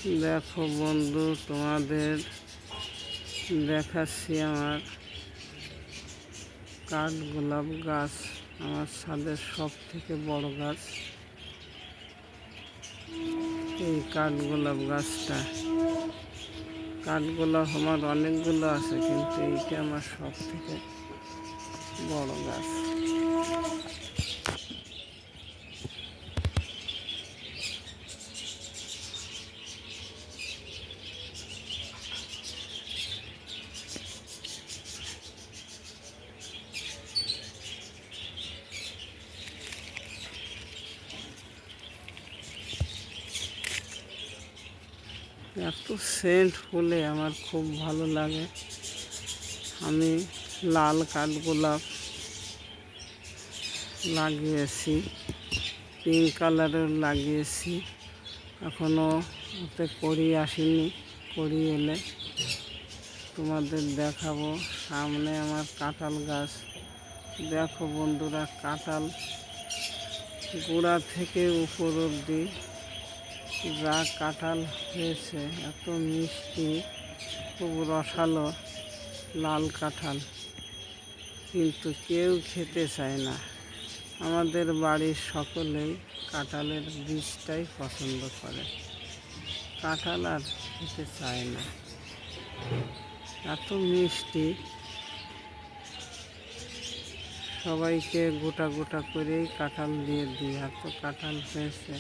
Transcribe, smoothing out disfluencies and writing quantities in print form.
দেখো বন্ধু, তোমাদের দেখাচ্ছি আমার কাঠগোলাপ গাছ। আমার ছাদের সব থেকে বড় গাছ এই কাঠগোলাপ গাছটা। কাঠগোলাপ আমার অনেকগুলো আছে, কিন্তু এইটা আমার সব থেকে বড় গাছ। এত সেন্ট ফুলে আমার খুব ভালো লাগে। আমি লাল কাঠগোলাপ লাগিয়েছি, পিঙ্ক কালারের লাগিয়েছি, এখনও ওতে কড়ি আসেনি। কড়ি এলে তোমাদের দেখাবো। সামনে আমার কাঁঠাল গাছ। দেখো বন্ধুরা, কাঁঠাল গোড়া থেকে উপর অবধি যা কাঁঠাল হয়েছে, এত মিষ্টি, খুব রসালো লাল কাঁঠাল, কিন্তু কেউ খেতে চায় না। আমাদের বাড়ির সকলেই কাঁঠালের বীজটাই পছন্দ করে, কাঁঠাল আর খেতে চায় না। এত মিষ্টি, সবাইকে গোটা গোটা করেই কাঁঠাল দিয়ে দিই, এত কাঁঠাল হয়েছে।